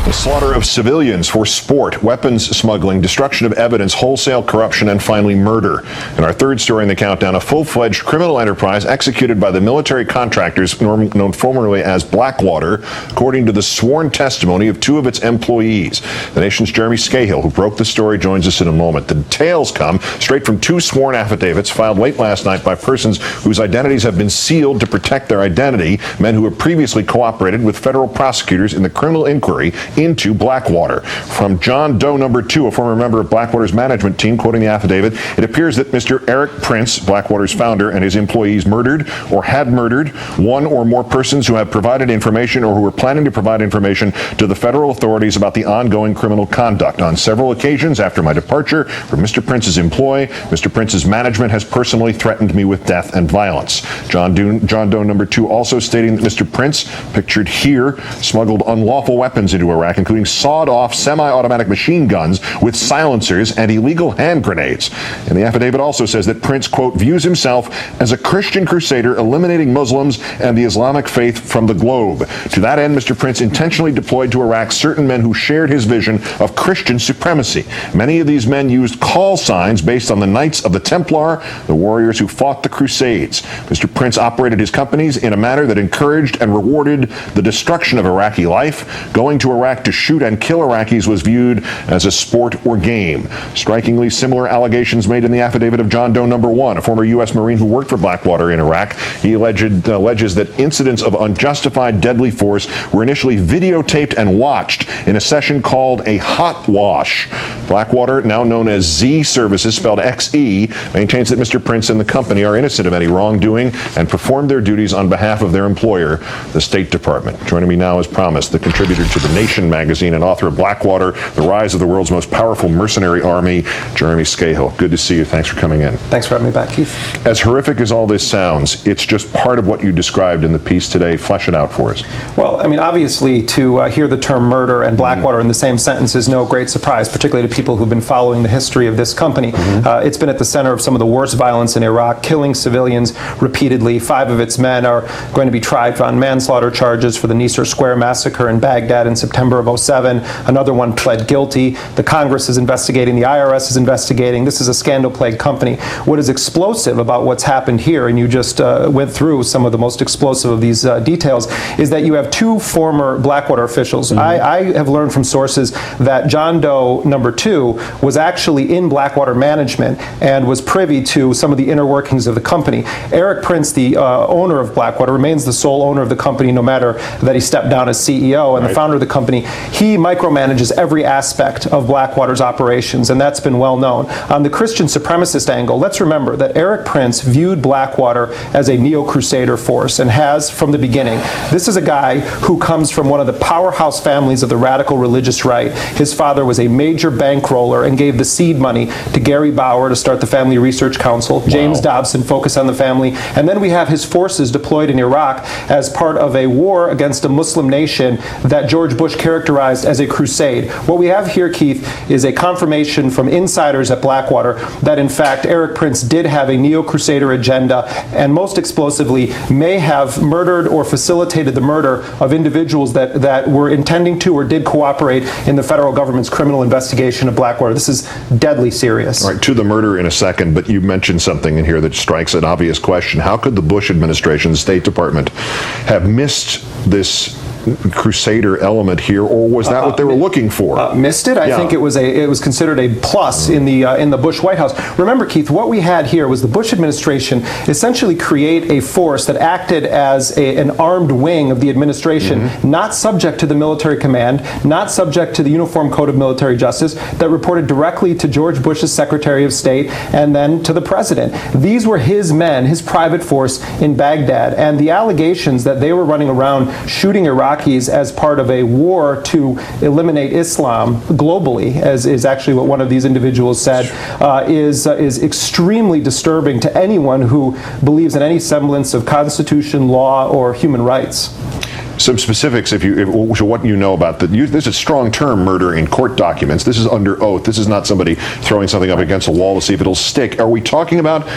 The slaughter of civilians for sport, weapons smuggling, destruction of evidence, wholesale corruption, and finally murder. In our third story in the countdown, a full-fledged criminal enterprise executed by the military contractors known formerly as Blackwater, according to the sworn testimony of two of its employees. The Nation's Jeremy Scahill, who broke the story, joins us in a moment. The details come straight from two sworn affidavits filed late last night by persons whose identities have been sealed to protect their identity, men who have previously cooperated with federal prosecutors in the criminal inquiry into Blackwater. From John Doe number 2, a former member of Blackwater's management team, quoting the affidavit, it appears that Mr. Erik Prince, Blackwater's founder, and his employees murdered or had murdered one or more persons who have provided information or who were planning to provide information to the federal authorities about the ongoing criminal conduct. On several occasions after my departure from Mr. Prince's employ, Mr. Prince's management has personally threatened me with death and violence. John Doe number 2 also stating that Mr. Prince, pictured here, smuggled unlawful weapons into Iraq, including sawed-off semi-automatic machine guns with silencers and illegal hand grenades. And the affidavit also says that Prince, quote, views himself as a Christian crusader eliminating Muslims and the Islamic faith from the globe. To that end, Mr. Prince intentionally deployed to Iraq certain men who shared his vision of Christian supremacy. Many of these men used call signs based on the Knights of the Templar, the warriors who fought the Crusades. Mr. Prince operated his companies in a manner that encouraged and rewarded the destruction of Iraqi life. Going to Iraq to shoot and kill Iraqis was viewed as a sport or game. Strikingly similar allegations made in the affidavit of John Doe number 1, a former U.S. Marine who worked for Blackwater in Iraq. He alleges that incidents of unjustified deadly force were initially videotaped and watched in a session called a hot wash. Blackwater, now known as Z Services, spelled XE, maintains that Mr. Prince and the company are innocent of any wrongdoing and performed their duties on behalf of their employer, the State Department. Joining me now, as promised, the contributor to The Nation magazine and author of Blackwater, The Rise of the World's Most Powerful Mercenary Army, Jeremy Scahill. Good to see you. Thanks for coming in. Thanks for having me back, Keith. As horrific as all this sounds, it's just part of what you described in the piece today. Flesh it out for us. Well, I mean, obviously, to hear the term murder and Blackwater in the same sentence is no great surprise, particularly to people who've been following the history of this company. It's been at the center of some of the worst violence in Iraq, killing civilians repeatedly. 5 of its men are going to be tried on manslaughter charges for the Nicer Square massacre in Baghdad in September of 2007. Another one pled guilty. The Congress is investigating. The IRS is investigating. This is a scandal-plagued company. What is explosive about what's happened here, and you just went through some of the most explosive of these details, is that you have 2 former Blackwater officials. I have learned from sources that John Doe number 2 was actually in Blackwater management and was privy to some of the inner workings of the company. Erik Prince, the owner of Blackwater, remains the sole owner of the company no matter that he stepped down as CEO and the founder of the company. He micromanages every aspect of Blackwater's operations, and that's been well known. On the Christian supremacist angle, let's remember that Erik Prince viewed Blackwater as a neo-crusader force and has from the beginning. This is a guy who comes from one of the powerhouse families of the radical religious right. His father was a major bankroller and gave the seed money to Gary Bauer to start the Family Research Council. James Dobson focused on the family. And then we have his forces deployed in Iraq as part of a war against a Muslim nation that George Bush characterized as a crusade. What we have here, Keith, is a confirmation from insiders at Blackwater that, in fact, Erik Prince did have a neo-crusader agenda and most explosively may have murdered or facilitated the murder of individuals that were intending to or did cooperate in the federal government's criminal investigation of Blackwater. This is deadly serious. All right, to the murder in a second, but you mentioned something in here that strikes an obvious question. How could the Bush administration, the State Department, have missed this crusader element here, or was that what they were looking for? Missed it? I think it was considered a plus in the Bush White House. Remember, Keith, what we had here was the Bush administration essentially create a force that acted as an armed wing of the administration, not subject to the military command, not subject to the Uniform Code of Military Justice, that reported directly to George Bush's Secretary of State and then to the president. These were his men, his private force in Baghdad, and the allegations that they were running around shooting Iraqis as part of a war to eliminate Islam globally, as is actually what one of these individuals said, is extremely disturbing to anyone who believes in any semblance of Constitution, law, or human rights. some specifics, what you know about this is a strong term, murder, in court documents. This is under oath. This is not somebody throwing something up against a wall to see if it'll stick. Are we talking about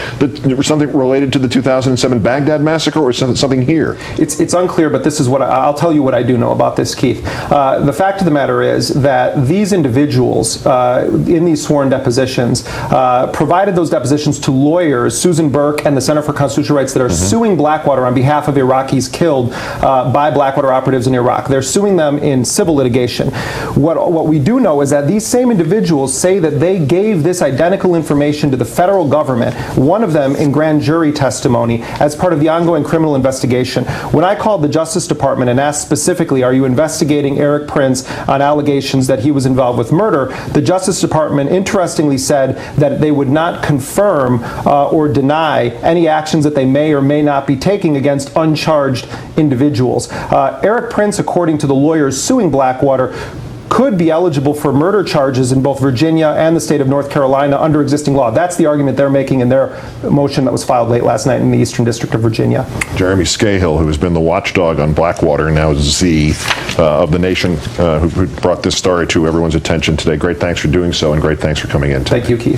something related to the 2007 Baghdad massacre, or something here? It's unclear, but this is what I'll tell you what I do know about this, Keith. The fact of the matter is that these individuals in these sworn depositions provided those depositions to lawyers, Susan Burke and the Center for Constitutional Rights, that are suing Blackwater on behalf of Iraqis killed by Blackwater operatives in Iraq. They're suing them in civil litigation. What we do know is that these same individuals say that they gave this identical information to the federal government, one of them in grand jury testimony, as part of the ongoing criminal investigation. When I called the Justice Department and asked specifically, are you investigating Erik Prince on allegations that he was involved with murder, the Justice Department interestingly said that they would not confirm or deny any actions that they may or may not be taking against uncharged individuals. Erik Prince, according to the lawyers suing Blackwater, could be eligible for murder charges in both Virginia and the state of North Carolina under existing law. That's the argument they're making in their motion that was filed late last night in the Eastern District of Virginia. Jeremy Scahill, who has been the watchdog on Blackwater, now Z of The Nation, who brought this story to everyone's attention today. Great thanks for doing so, and great thanks for coming in today. Thank you, Keith.